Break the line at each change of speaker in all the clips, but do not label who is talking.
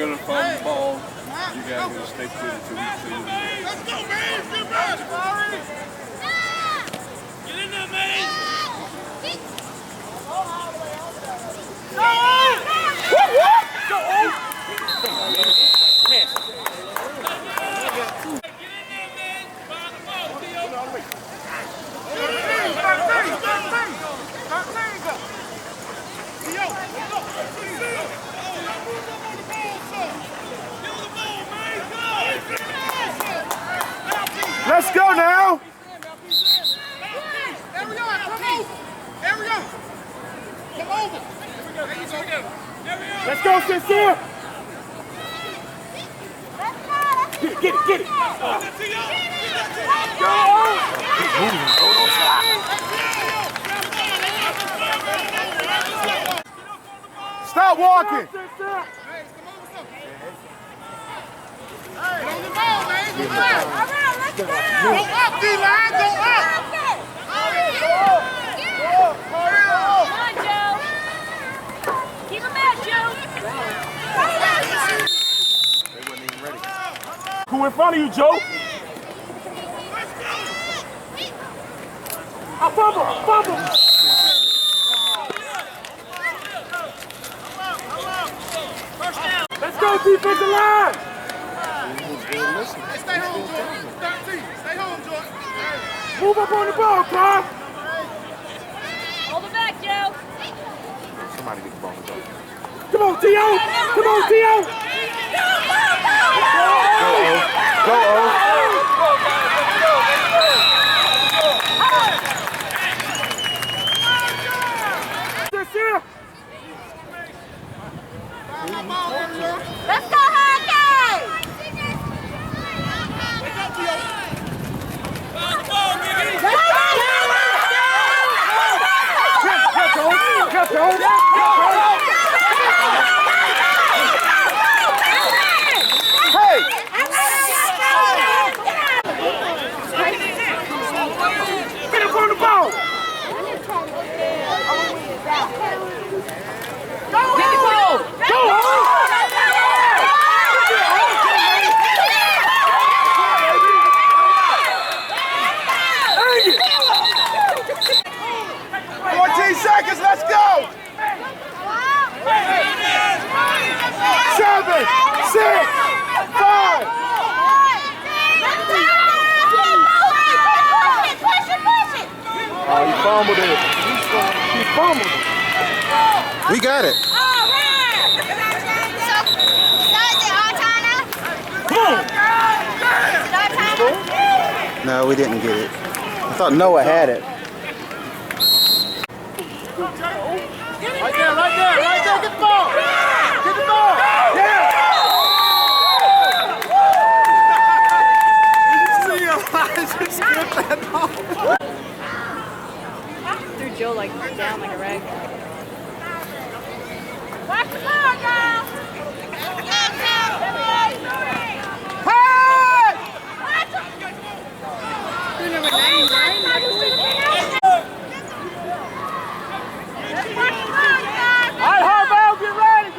gonna fumble the ball, you guys are gonna stay clear until we see you.
Let's go, man! Good rush, Barry! Get in there, man!
Let's go now! Let's go, Sincere! Get it! Go! Stop walking! Go up, D-line, go up!
Come on, Joe. Keep him out, Joe.
They wasn't even ready. Who in front of you, Joe? Fumble! Let's go, defensive line!
Stay home, Jordan. 13. Stay home, Jordan.
Move up on the ball, Carl!
Hold it back, Joe.
Somebody get the ball. Come on, T.O.! Come on, T.O.! Go,
Let's go, Hurricanes!
Hey! Get up on the ball! Go! Seconds, let's go! 7, 6, 5. Oh, he fumbled it. He fumbled it. We got it. No, we didn't get it. I thought Noah had it. Right there, get the ball! Get the ball! Yeah! Did you see Elijah skip that ball?
Threw Joe like down like a rag. Watch the ball, girl!
Hey!
Who number 99?
All right, Harbaugh, get ready!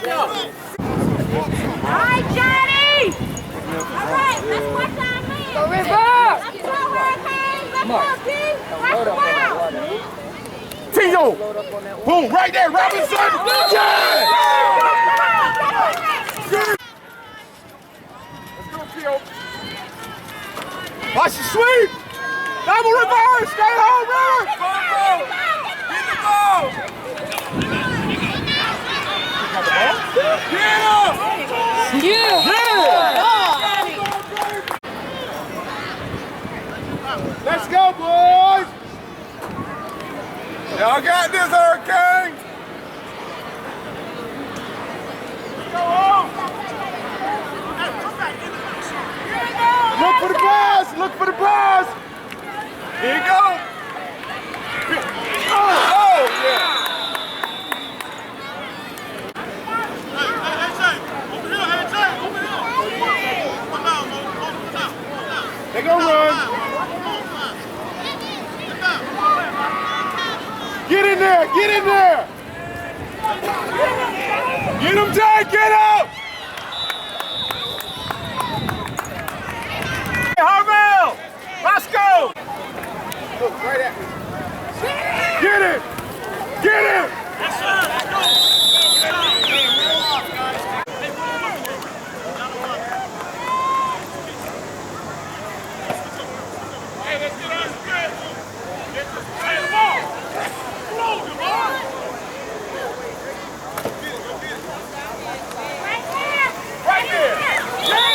Ball.
All right, Johnny! All right, let's watch our man. Go, River! Let's go, Hurricanes! Let's go, D! Watch the ball!
Tino! Boom, right there, Robinson! Yeah! Let's go, Tio. Watch the sweep! Double reverse! Stay home, River! Get the ball! Yeah! Let's go, boys! Y'all got this, Hurricanes! Go on! Look for the prize! Look for the prize! Here you go! Oh, yeah! there! Get in there! Get him, Jay! Get him! Hey, Harville! Let's go! Look right at me. Get it! Get him!
Yes, sir. Let's go. Hey, let's get our spread. Hey, the ball. Flow the ball.
Right there! Yeah!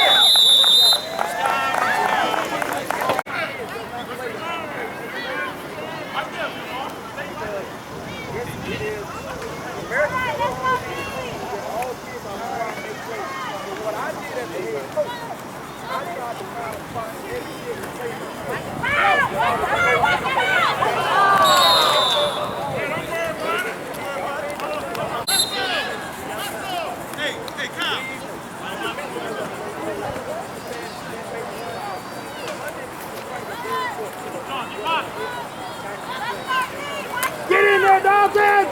Hey, Kyle.
Get in there, Dalton!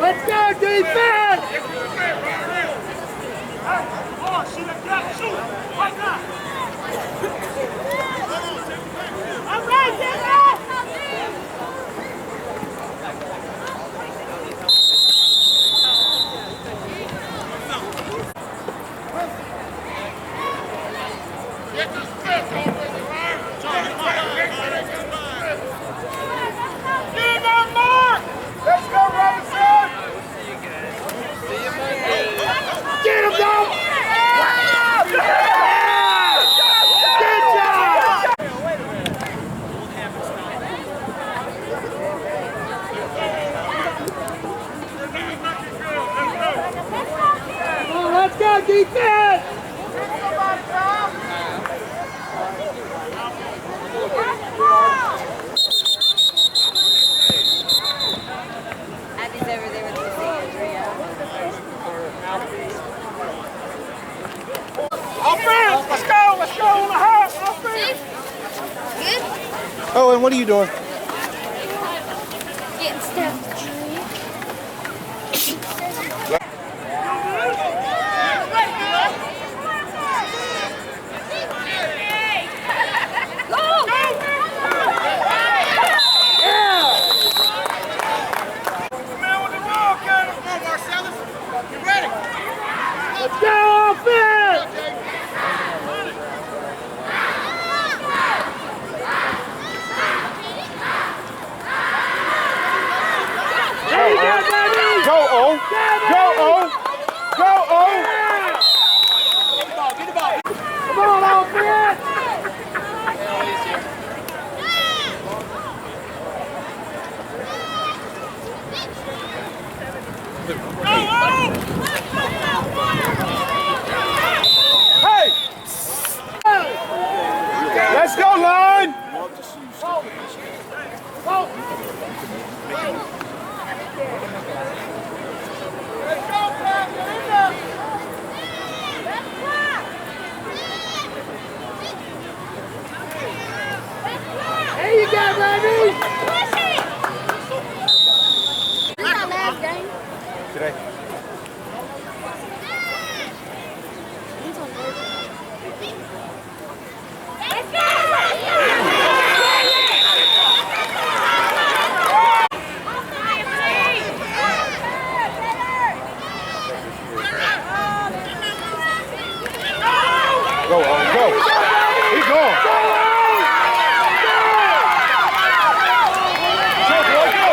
Let's go, defense!
Oh, shoot, shoot. Right now.
All right, Taylor!
Get this fifth over the line. Get that mark.
Let's go, Robinson! Get him, dog! Good job! Come on, let's go, defense!
Abby's over there with the Andrea.
Offense! Let's go! Let's go on the house! Offense!
Good?
Oh, and what are you doing?
Getting stuff.
Let's go, offense! There you go, baby! Go, O! Go, O! Go, O! Get the ball! Come on, offense! Hey! Let's go, line! There you go, baby!
This is our last game.
Today.
Let's go!
Go, O, go! He's gone! Go, boy, go!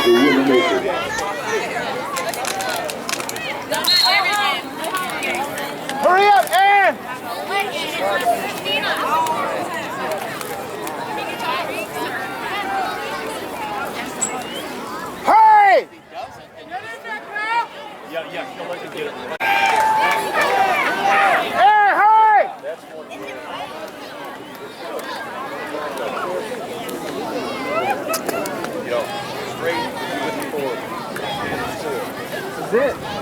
the Winnebago.
Hurry up, Aaron! Hurry!
Yeah, he'll let you get it.
Aaron, hurry!
Yo, straight, looking forward.
That's it.